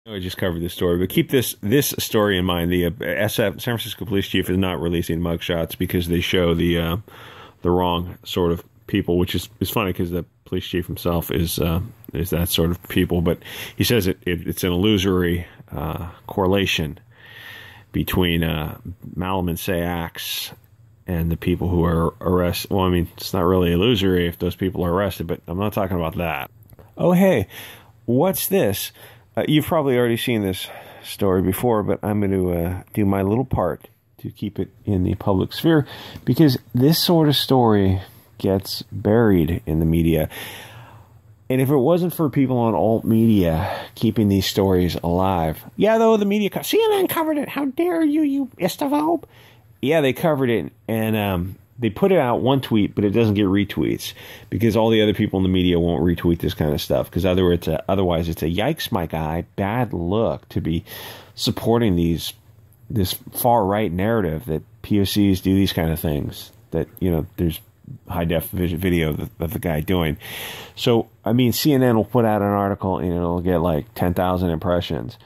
I just covered this story, but keep this story in mind. The San Francisco police chief is not releasing mugshots because they show the wrong sort of people, which is funny because the police chief himself is that sort of people. But he says it's an illusory correlation between Malum and Sayaks and the people who are arrested. Well, I mean, it's not really illusory if those people are arrested, but I'm not talking about that. Oh, hey, what's this? You've probably already seen this story before, but I'm going to do my little part to keep it in the public sphere, because this sort of story gets buried in the media. And if it wasn't for people on alt media keeping these stories alive, yeah, though the media, CNN covered it. How dare you, you istaphobe? Yeah, they covered it, and they put it out one tweet, but it doesn't get retweets because all the other people in the media won't retweet this kind of stuff. Because otherwise, it's a yikes, my guy, bad look to be supporting this far right narrative that POCs do these kind of things. That, you know, there's high def video of the guy doing. So I mean, CNN will put out an article and it'll get like 10,000 impressions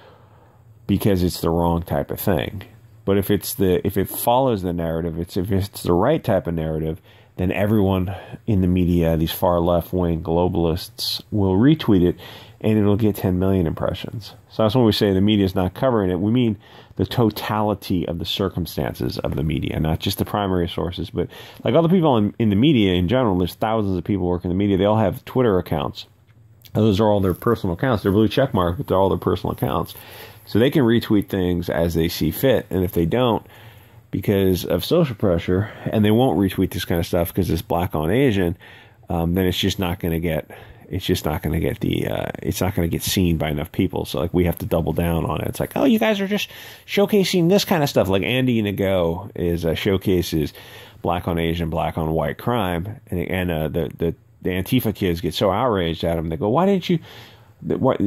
because it's the wrong type of thing. But if it follows the narrative, if it's the right type of narrative, then everyone in the media, these far left-wing globalists, will retweet it, and it'll get 10 million impressions. So that's when we say the media is not covering it. We mean the totality of the circumstances of the media, not just the primary sources. But like all the people in the media in general, there's thousands of people working in the media. They all have Twitter accounts. Those are all their personal accounts. They're blue check marked, but they're all their personal accounts. So they can retweet things as they see fit. And if they don't, because of social pressure, and they won't retweet this kind of stuff because it's black on Asian, then it's just not going to get, it's not going to get seen by enough people. So like we have to double down on it. It's like, oh, you guys are just showcasing this kind of stuff. Like Andy Nago showcases black on Asian, black on white crime. And the Antifa kids get so outraged at him. They go, why didn't you,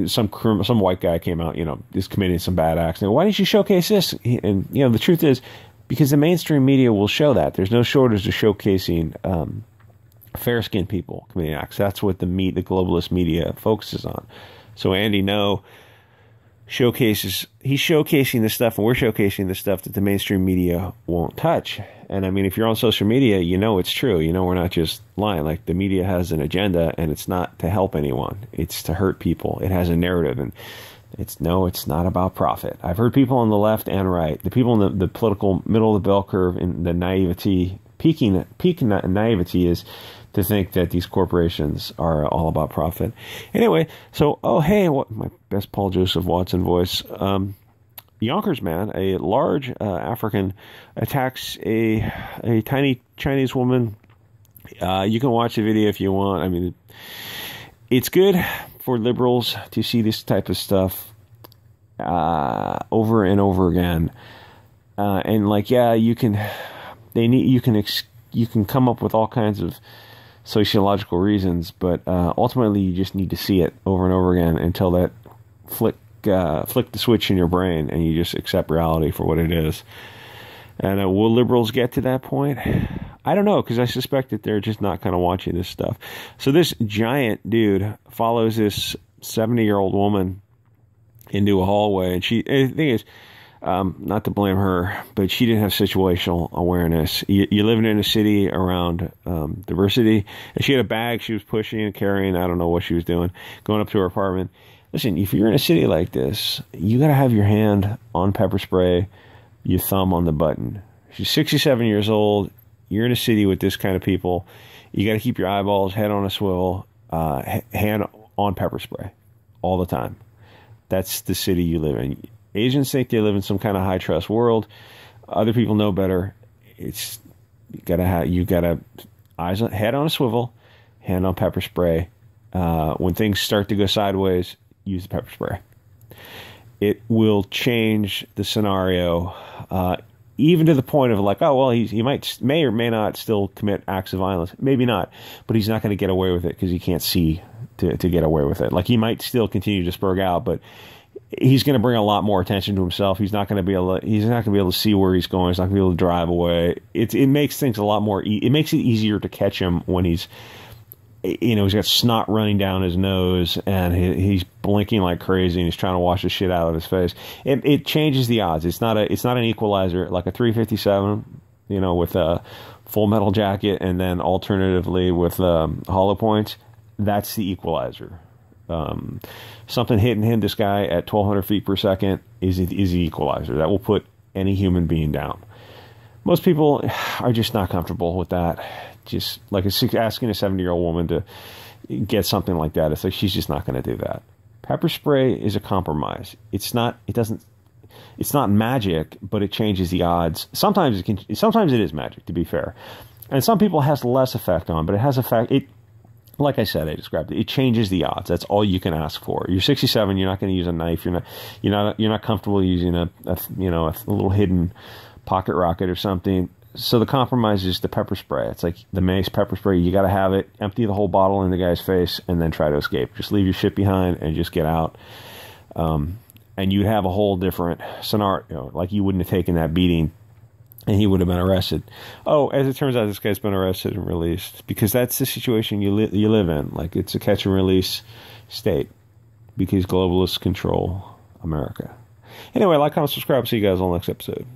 some white guy came out, you know, is committing some bad acts. And why didn't you showcase this? And, you know, the truth is, because the mainstream media will show that. There's no shortage of showcasing fair-skinned people committing acts. That's what the globalist media focuses on. So Andy he's showcasing the stuff, and we're showcasing the stuff that the mainstream media won't touch. And I mean, if you're on social media, you know it's true. You know we're not just lying. Like, the media has an agenda, and it's not to help anyone. It's to hurt people. It has a narrative, and it's not about profit. I've heard people on the left and right, the people in the political middle of the bell curve, in the naivety, peaking naivety is to think that these corporations are all about profit. Anyway, so, oh, hey, what my best Paul Joseph Watson voice. Yonkers man, a large African, attacks a tiny Chinese woman. You can watch the video if you want. I mean, it's good for liberals to see this type of stuff over and over again. And like, yeah, you can come up with all kinds of sociological reasons, but ultimately you just need to see it over and over again until that flick the switch in your brain and you just accept reality for what it is. And will liberals get to that point? I don't know, because I suspect that they're just not kind of watching this stuff. So this giant dude follows this 70-year-old woman into a hallway, and the thing is, not to blame her, but she didn't have situational awareness. You're living in a city around diversity, and she had a bag she was pushing and carrying. I don't know what she was doing, going up to her apartment. Listen, if you're in a city like this, you got to have your hand on pepper spray, your thumb on the button. She's 67 years old. You're in a city with this kind of people. You got to keep your eyeballs, head on a swivel, hand on pepper spray all the time. That's the city you live in. Asians think they live in some kind of high trust world. Other people know better. It's you gotta head on a swivel, hand on pepper spray. When things start to go sideways, use the pepper spray. It will change the scenario, even to the point of like, oh well, he may or may not still commit acts of violence. Maybe not, but he's not going to get away with it because he can't see to get away with it. Like, he might still continue to spurg out, but he's going to bring a lot more attention to himself. He's not going to be able to see where he's going. He's not going to be able to drive away. It makes things a lot more. It makes it easier to catch him when he's you know, he's got snot running down his nose, and he's blinking like crazy, and he's trying to wash the shit out of his face. It changes the odds. It's not an equalizer like a 357, you know, with a Full Metal Jacket, and then alternatively with hollow points. That's the equalizer. Something hitting this guy at 1,200 feet per second is the equalizer. That will put any human being down. Most people are just not comfortable with that. Just like it's asking a 70-year-old woman to get something like that. It's like she's just not going to do that. Pepper spray is a compromise. It's not magic, but it changes the odds. Sometimes it is magic, to be fair. And some people it has less effect on, but it has effect. Like I said, I described it. It changes the odds. That's all you can ask for. You're 67. You're not going to use a knife. You're not comfortable using a little hidden pocket rocket or something. So the compromise is the pepper spray. It's like the mace pepper spray. You got to have it. Empty the whole bottle in the guy's face, and then try to escape. Just leave your shit behind and just get out. And you have a whole different scenario. Like you wouldn't have taken that beating, and he would have been arrested. Oh, as it turns out, this guy's been arrested and released, because that's the situation you live in. Like, it's a catch and release state, because globalists control America. Anyway, like, comment, subscribe. See you guys on the next episode.